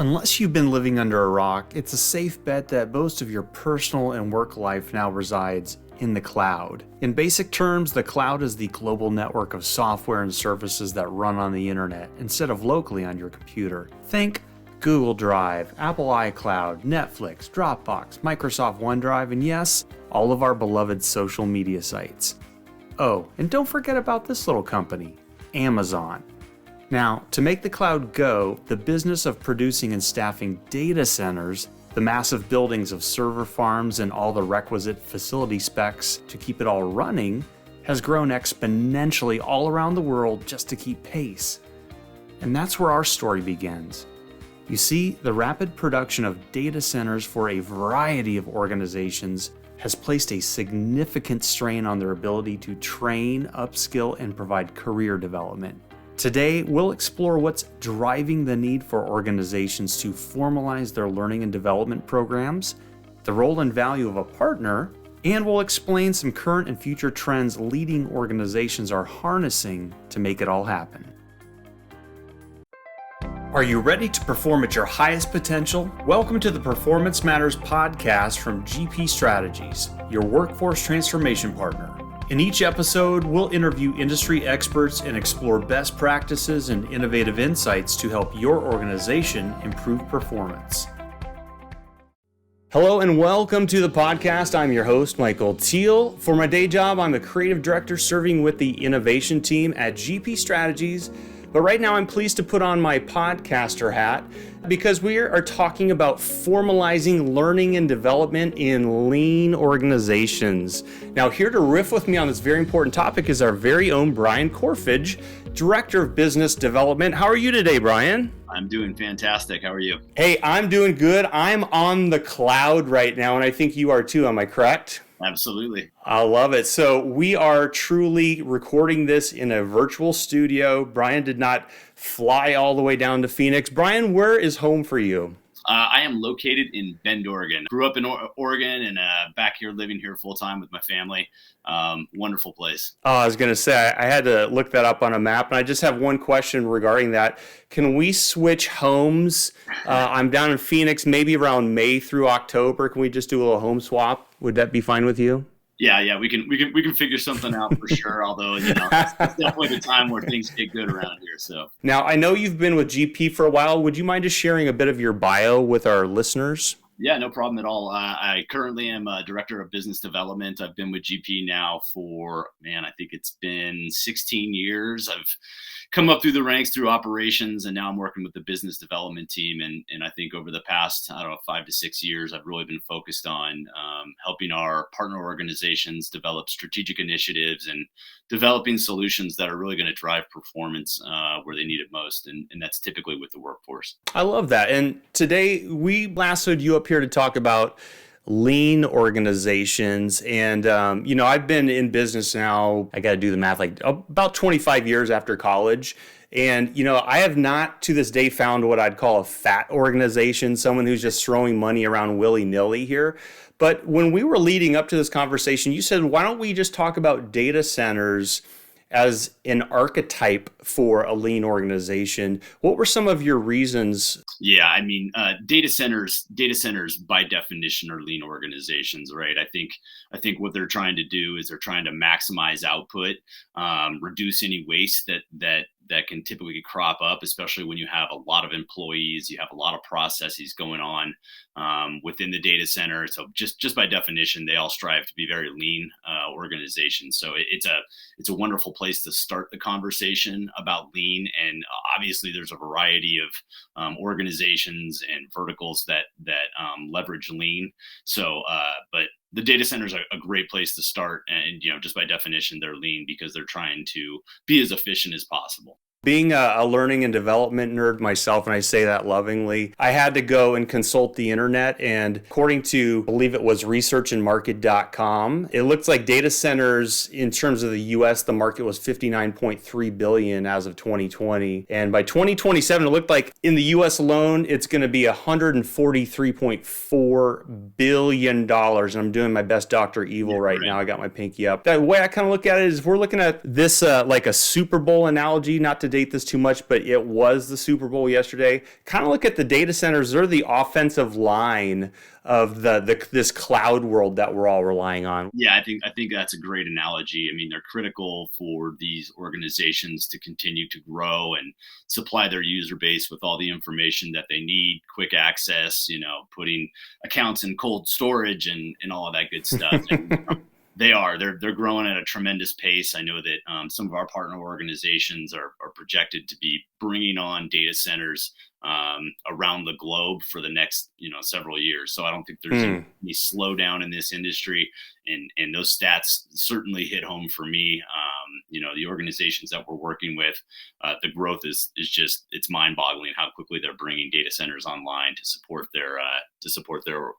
Unless you've been living under a rock, it's a safe bet that most of your personal and work life now resides in the cloud. In basic terms, the cloud is the global network of software and services that run on the internet instead of locally on your computer. Think Google Drive, Apple iCloud, Netflix, Dropbox, Microsoft OneDrive, and yes, all of our beloved social media sites. Oh, and don't forget about this little company, Amazon. Now, to make the cloud go, the business of producing and staffing data centers, the massive buildings of server farms and all the requisite facility specs to keep it all running, has grown exponentially all around the world just to keep pace. And that's where our story begins. You see, the rapid production of data centers for a variety of organizations has placed a significant strain on their ability to train, upskill, and provide career development. Today, we'll explore what's driving the need for organizations to formalize their learning and development programs, the role and value of a partner, and we'll explain some current and future trends leading organizations are harnessing to make it all happen. Are you ready to perform at your highest potential? Welcome to the Performance Matters podcast from GP Strategies, your workforce transformation partner. In each episode, we'll interview industry experts and explore best practices and innovative insights to help your organization improve performance. Hello and welcome to the podcast. I'm your host, Michael Teal. For my day job, I'm a creative director serving with the innovation team at GP Strategies. But right now, I'm pleased to put on my podcaster hat because we are talking about formalizing learning and development in lean organizations. Now, here to riff with me on this very important topic is our very own Brian Korfhage, Director of Business Development. How are you today, Brian? I'm doing fantastic. How are you? Hey, I'm doing good. I'm on the cloud right now, and I think you are too. Am I correct? Absolutely. I love it. So we are truly recording this in a virtual studio. Brian did not fly all the way down to Phoenix. Brian, where is home for you? I am located in Bend, Oregon. Grew up in Oregon and back here living here full time with my family. Wonderful place. Oh, I was going to say, I had to look that up on a map. And I just have one question regarding that. Can we switch homes? I'm down in Phoenix, maybe around May through October. Can we just do a little home swap? Would that be fine with you? Yeah, we can figure something out for sure. Although, it's definitely the time where things get good around here. So now I know you've been with GP for a while. Would you mind just sharing a bit of your bio with our listeners? Yeah, no problem at all. I currently am a Director of Business Development. I've been with GP now for, I think it's been 16 years. I've come up through the ranks through operations, and now I'm working with the business development team. And I think over the past, 5 to 6 years, I've really been focused on helping our partner organizations develop strategic initiatives and developing solutions that are really going to drive performance where they need it most. And that's typically with the workforce. I love that. And today we lassoed you up here to talk about lean organizations. And, I've been in business now, I got to do the math, like about 25 years after college. And, I have not to this day found what I'd call a fat organization, someone who's just throwing money around willy-nilly here. But when we were leading up to this conversation, you said, why don't we just talk about data centers as an archetype for a lean organization? What were some of your reasons? Yeah, data centers by definition are lean organizations, right? I think what they're trying to do is they're trying to maximize output, reduce any waste that can typically crop up, especially when you have a lot of employees, you have a lot of processes going on within the data center. So just by definition, they all strive to be very lean organizations. So it's a wonderful place to start the conversation about lean. And obviously, there's a variety of organizations and verticals that leverage lean. So, but the data center is a great place to start. And, just by definition, they're lean because they're trying to be as efficient as possible. Being a learning and development nerd myself, and I say that lovingly, I had to go and consult the internet. And according to, I believe it was researchandmarket.com, it looks like data centers in terms of the US, the market was $59.3 billion as of 2020. And by 2027, it looked like in the US alone, it's going to be $143.4 billion. And I'm doing my best Dr. Evil right now. I got my pinky up. The way I kind of look at it is we're looking at this like a Super Bowl analogy, not to to date this too much, but it was the Super Bowl yesterday. Kind of look at the data centers. They're the offensive line of this cloud world that we're all relying on. Yeah, I think that's a great analogy. I mean, they're critical for these organizations to continue to grow and supply their user base with all the information that they need, quick access, putting accounts in cold storage and all of that good stuff. And they're growing at a tremendous pace. I know that some of our partner organizations are projected to be bringing on data centers around the globe for the next several years. So I don't think there's any slowdown in this industry, and those stats certainly hit home for me. The organizations that we're working with, the growth is just, it's mind-boggling how quickly they're bringing data centers online to support their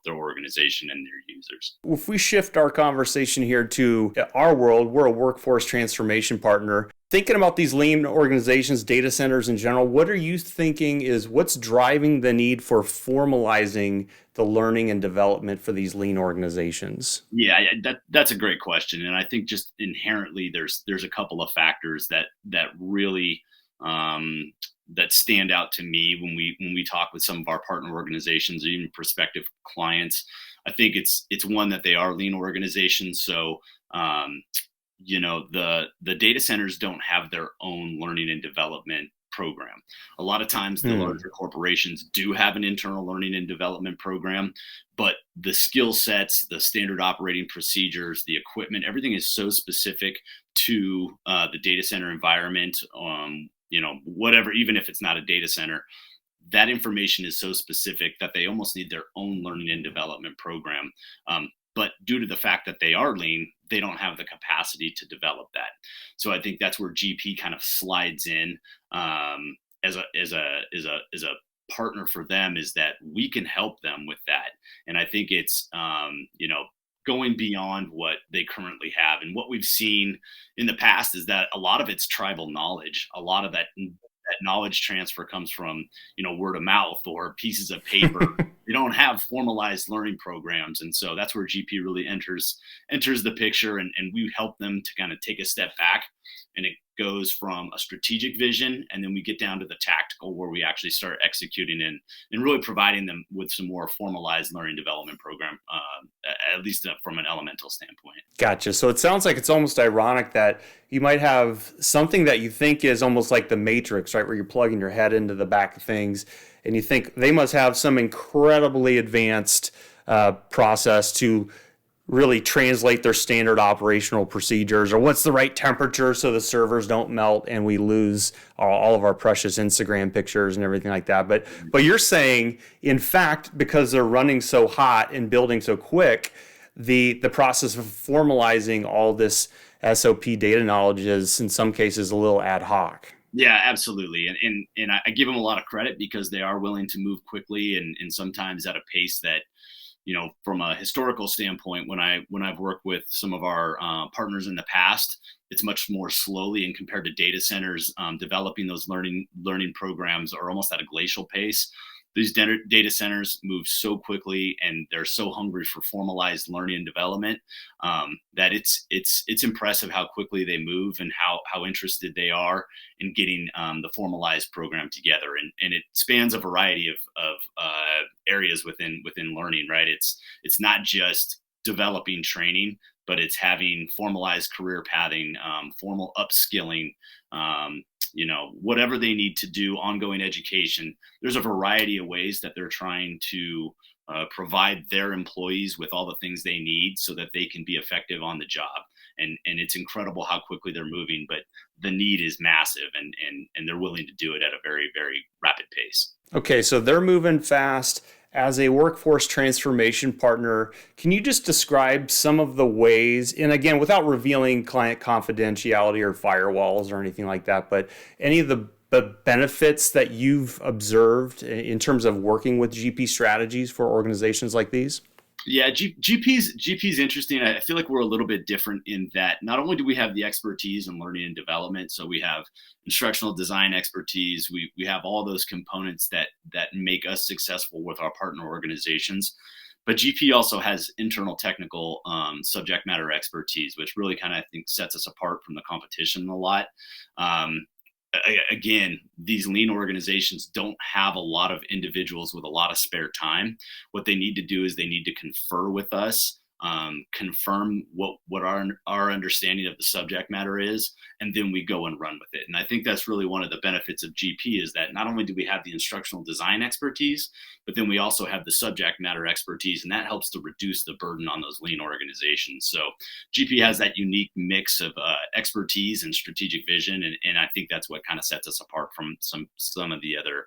organization and their users. If we shift our conversation here to our world, we're a workforce transformation partner. Thinking about these lean organizations, data centers in general, what are you thinking is what's driving the need for formalizing the learning and development for these lean organizations? Yeah, that's a great question, and I think just inherently there's a couple of factors that really that stand out to me when we talk with some of our partner organizations or even prospective clients. I think it's one that they are lean organizations, so the data centers don't have their own learning and development program. A lot of times the larger corporations do have an internal learning and development program, but the skill sets, the standard operating procedures, the equipment, everything is so specific to the data center environment. Whatever, even if it's not a data center, that information is so specific that they almost need their own learning and development program. But due to the fact that they are lean, they don't have the capacity to develop that. So I think that's where GP kind of slides in as a partner for them, is that we can help them with that. And I think it's going beyond what they currently have. And what we've seen in the past is that a lot of it's tribal knowledge. A lot of that knowledge transfer comes from word of mouth or pieces of paper. They don't have formalized learning programs, and so that's where GP really enters the picture, and we help them to kind of take a step back, and it goes from a strategic vision, and then we get down to the tactical, where we actually start executing and really providing them with some more formalized learning development program, at least from an elemental standpoint. Gotcha. So it sounds like it's almost ironic that you might have something that you think is almost like the Matrix, right, where you're plugging your head into the back of things, and you think they must have some incredibly advanced process to really translate their standard operational procedures, or what's the right temperature so the servers don't melt and we lose all of our precious Instagram pictures and everything like that. But you're saying, in fact, because they're running so hot and building so quick, the process of formalizing all this SOP data knowledge is in some cases a little ad hoc. Yeah, absolutely. And I give them a lot of credit because they are willing to move quickly and sometimes at a pace that, from a historical standpoint, when I've worked with some of our partners in the past, it's much more slowly, and compared to data centers, developing those learning programs are almost at a glacial pace. These data centers move so quickly, and they're so hungry for formalized learning and development that it's impressive how quickly they move and how interested they are in getting the formalized program together. And it spans a variety of areas within learning, right? It's not just developing training, but it's having formalized career pathing, formal upskilling, whatever they need to do, ongoing education. There's a variety of ways that they're trying to provide their employees with all the things they need so that they can be effective on the job. And it's incredible how quickly they're moving, but the need is massive, and they're willing to do it at a very, very rapid pace. Okay, so they're moving fast. As a workforce transformation partner, can you just describe some of the ways, and again, without revealing client confidentiality or firewalls or anything like that, but any of the benefits that you've observed in terms of working with GP strategies for organizations like these? Yeah, GP's interesting. I feel like we're a little bit different in that not only do we have the expertise in learning and development, so we have instructional design expertise, we have all those components that make us successful with our partner organizations, but GP also has internal technical subject matter expertise, which really kind of, I think, sets us apart from the competition a lot. again, these lean organizations don't have a lot of individuals with a lot of spare time. What they need to do is they need to confer with us, confirm what our understanding of the subject matter is, and then we go and run with it. And I think that's really one of the benefits of GP, is that not only do we have the instructional design expertise, but then we also have the subject matter expertise, and that helps to reduce the burden on those lean organizations. So GP has that unique mix of expertise and strategic vision, and I think that's what kind of sets us apart from some of the other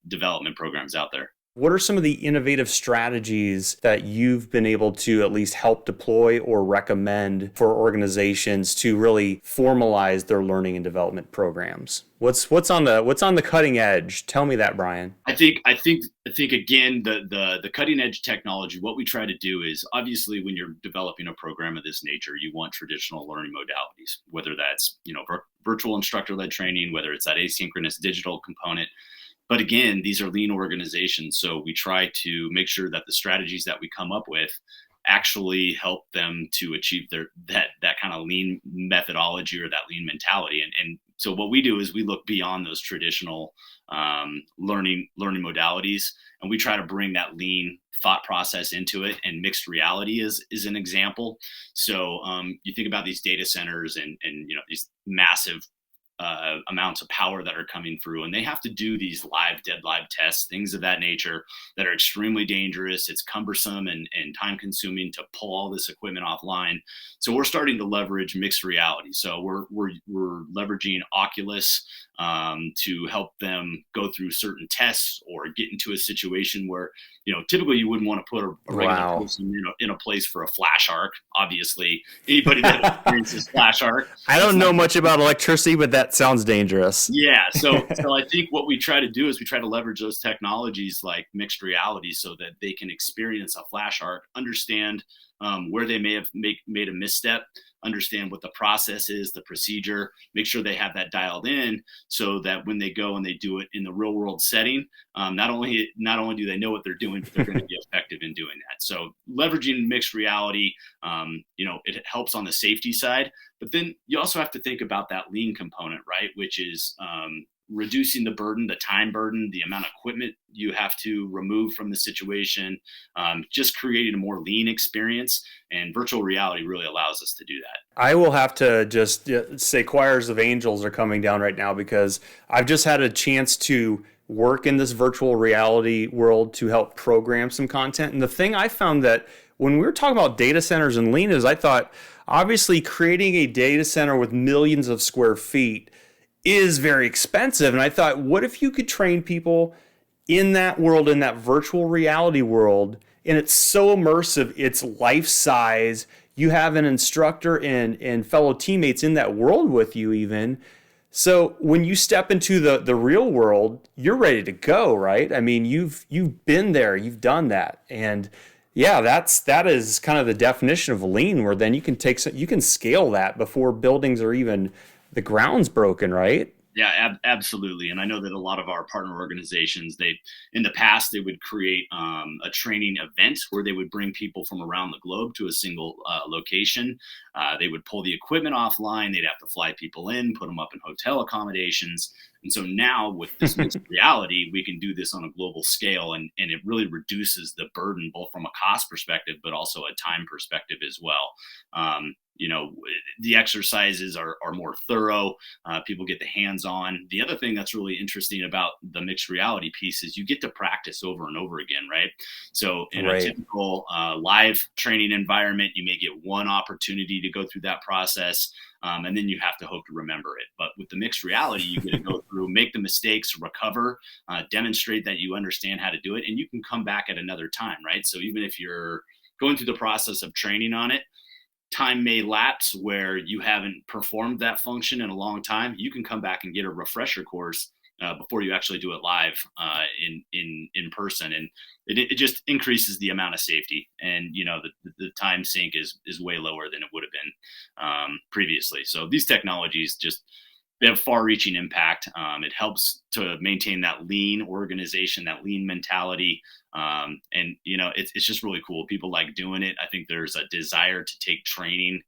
development programs out there. What are some of the innovative strategies that you've been able to at least help deploy or recommend for organizations to really formalize their learning and development programs? What's on the cutting edge? Tell me that, Brian. I think again, the cutting edge technology. What we try to do is, obviously, when you're developing a program of this nature, you want traditional learning modalities, whether that's virtual instructor led training, whether it's that asynchronous digital component. But again, these are lean organizations, so we try to make sure that the strategies that we come up with actually help them to achieve that kind of lean methodology or that lean mentality. And so what we do is we look beyond those traditional learning modalities, and we try to bring that lean thought process into it. And mixed reality is an example. So you think about these data centers and these massive amounts of power that are coming through, and they have to do these dead live tests, things of that nature, that are extremely dangerous. It's cumbersome and time consuming to pull all this equipment offline. So we're starting to leverage mixed reality. So we're leveraging Oculus to help them go through certain tests or get into a situation where typically you wouldn't want to put a regular person in a place for a flash arc. Obviously, anybody that experiences flash arc. I don't know much about electricity, but that sounds dangerous. Yeah. So I think what we try to do is we try to leverage those technologies like mixed reality so that they can experience a flash arc, understand where they may have made a misstep, understand what the process is, the procedure, make sure they have that dialed in so that when they go and they do it in the real world setting, not only do they know what they're doing, but they're going to be effective in doing that. So leveraging mixed reality, it helps on the safety side, but then you also have to think about that lean component, right? Which is reducing the burden, the time burden, the amount of equipment you have to remove from the situation, just creating a more lean experience. And virtual reality really allows us to do that. I will have to just say choirs of angels are coming down right now, because I've just had a chance to work in this virtual reality world to help program some content. And the thing I found that when we were talking about data centers and lean is, I thought obviously creating a data center with millions of square feet is very expensive. And I thought, what if you could train people in that world, in that virtual reality world, and it's so immersive, it's life size. You have an instructor and fellow teammates in that world with you even. So when you step into the real world, you're ready to go, right? I mean, you've been there, you've done that. And yeah, that is kind of the definition of lean, where then you can scale that before buildings are even the ground's broken, right? Yeah, absolutely. And I know that a lot of our partner organizations, in the past, they would create a training event where they would bring people from around the globe to a single location. They would pull the equipment offline. They'd have to fly people in, put them up in hotel accommodations. And so now with this mixed reality, we can do this on a global scale, and it really reduces the burden, both from a cost perspective, but also a time perspective as well. The exercises are more thorough. People get the hands-on. The other thing that's really interesting about the mixed reality piece is you get to practice over and over again, right? So in a typical live training environment, you may get one opportunity to go through that process, and then you have to hope to remember it. But with the mixed reality, you get to go through, make the mistakes, recover, demonstrate that you understand how to do it, and you can come back at another time, right? So even if you're going through the process of training on it, time may lapse where you haven't performed that function in a long time. You can come back and get a refresher course before you actually do it live in person, and it just increases the amount of safety. And the time sink is way lower than it would have been previously. So these technologies just they have far-reaching impact. It helps to maintain that lean organization, that lean mentality, and it's just really cool. People like doing it. I think there's a desire to take training,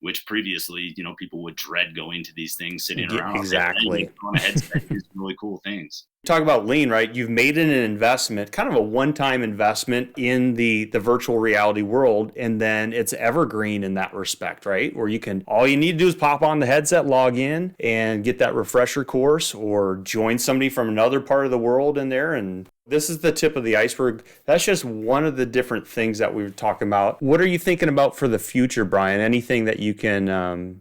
which previously, people would dread going to these things, sitting around. Exactly. On a headset, do some really cool things. Talk about lean, right? You've made an investment, kind of a one-time investment in the virtual reality world, and then it's evergreen in that respect, right? Where all you need to do is pop on the headset, log in, and get that refresher course, or join somebody from another part of the world in there. And this is the tip of the iceberg. That's just one of the different things that we were talking about. What are you thinking about for the future, Brian? Anything that you can,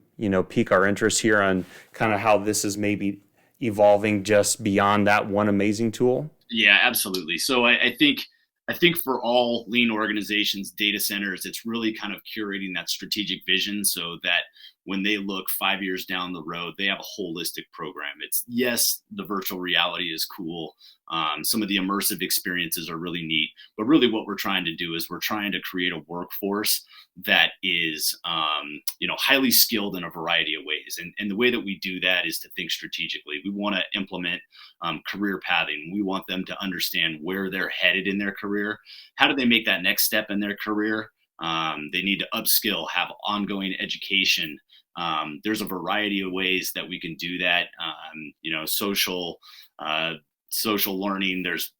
pique our interest here on kind of how this is maybe evolving just beyond that one amazing tool? Yeah, absolutely. So I think for all lean organizations, data centers, it's really kind of curating that strategic vision so that when they look 5 years down the road, they have a holistic program. It's, yes, the virtual reality is cool. Some of the immersive experiences are really neat, but really what we're trying to do is we're trying to create a workforce that is, highly skilled in a variety of ways. And the way that we do that is to think strategically. We want to implement career pathing. We want them to understand where they're headed in their career. How do they make that next step in their career? They need to upskill, have ongoing education. There's a variety of ways that we can do that. Social learning. There's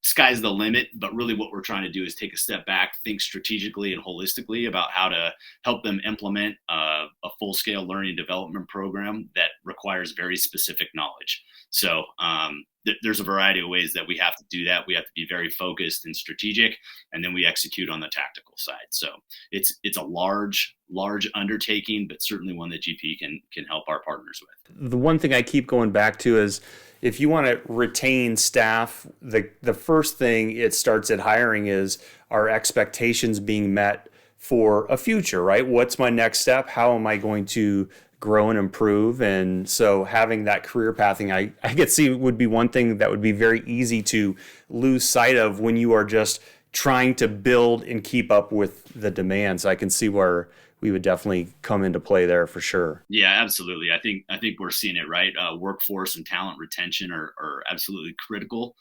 sky's the limit, but really what we're trying to do is take a step back, think strategically and holistically about how to help them implement a full-scale learning development program that requires very specific knowledge. So there's a variety of ways that we have to do that. We have to be very focused and strategic, and then we execute on the tactical side. So it's a large undertaking, but certainly one that GP can help our partners with. The one thing I keep going back to is, if you want to retain staff, the first thing it starts at hiring is, our expectations being met for a future, right? What's my next step? How am I going to grow and improve? And so having that career pathing, I could see, would be one thing that would be very easy to lose sight of when you are just trying to build and keep up with the demands. I can see where we would definitely come into play there for sure. Yeah, absolutely. I think we're seeing it, right? Workforce and talent retention are absolutely critical,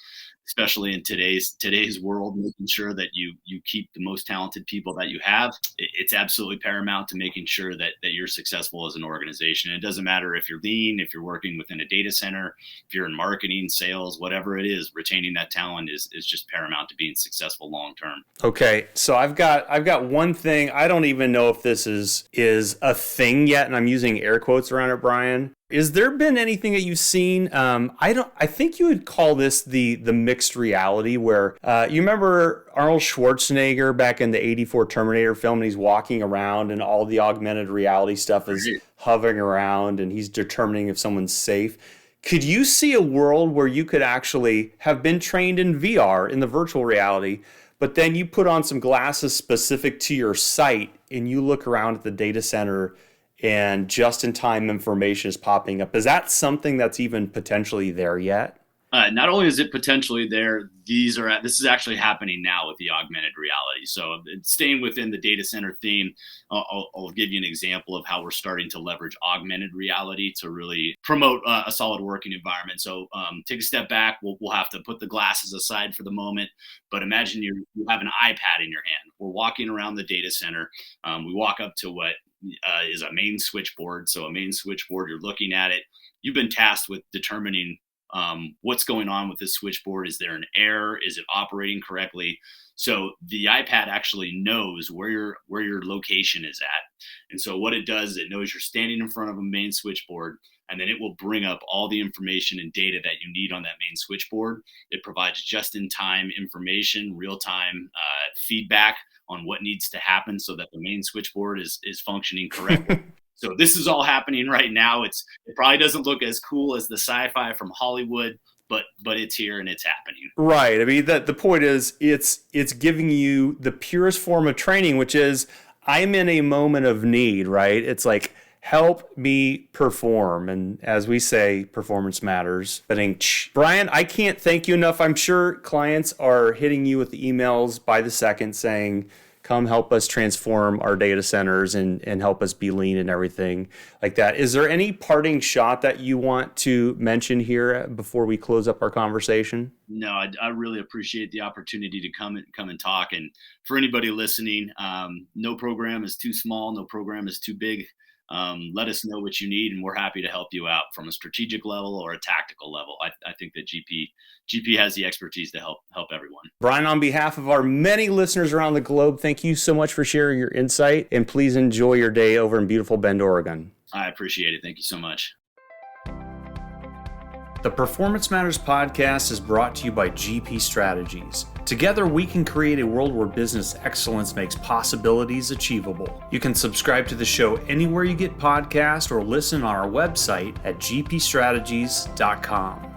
especially in today's world. Making sure that you keep the most talented people that you have, it's absolutely paramount to making sure that you're successful as an organization. It doesn't matter if you're lean, if you're working within a data center, if you're in marketing, sales, whatever it is. Retaining that talent is just paramount to being successful long term. Okay, so I've got one thing. I don't even know if this is a thing yet, and I'm using air quotes around it, Brian. Is there been anything that you've seen? I think you would call this the mixed reality, where you remember Arnold Schwarzenegger back in the '84 Terminator film, and he's walking around and all the augmented reality stuff is hovering around and he's determining if someone's safe. Could you see a world where you could actually have been trained in VR, in the virtual reality, but then you put on some glasses specific to your site and you look around at the data center and just-in-time information is popping up? Is that something that's even potentially there yet? Not only is it potentially there, this is actually happening now with the augmented reality. So staying within the data center theme, I'll give you an example of how we're starting to leverage augmented reality to really promote a solid working environment. So take a step back. We'll have to put the glasses aside for the moment, but imagine you have an iPad in your hand. We're walking around the data center. We walk up to what is a main switchboard. So a main switchboard, you're looking at it. You've been tasked with determining what's going on with this switchboard. Is there an error? Is it operating correctly? So the iPad actually knows where your location is at. And so what it does, it knows you're standing in front of a main switchboard, and then it will bring up all the information and data that you need on that main switchboard. It provides just-in-time information, real-time feedback on what needs to happen so that the main switchboard is functioning correctly. So this is all happening right now. It probably doesn't look as cool as the sci-fi from Hollywood, but it's here and it's happening. Right. I mean, the point is, it's giving you the purest form of training, which is, I'm in a moment of need, right? It's like, help me perform. And as we say, performance matters. Brian, I can't thank you enough. I'm sure clients are hitting you with emails by the second saying, come help us transform our data centers and help us be lean and everything like that. Is there any parting shot that you want to mention here before we close up our conversation? No, I really appreciate the opportunity to come and talk. And for anybody listening, no program is too small, no program is too big. Let us know what you need, and we're happy to help you out from a strategic level or a tactical level. I think that GP has the expertise to help everyone. Brian, on behalf of our many listeners around the globe, thank you so much for sharing your insight, and please enjoy your day over in beautiful Bend, Oregon. I appreciate it. Thank you so much. The Performance Matters podcast is brought to you by GP Strategies. Together, we can create a world where business excellence makes possibilities achievable. You can subscribe to the show anywhere you get podcasts or listen on our website at gpstrategies.com.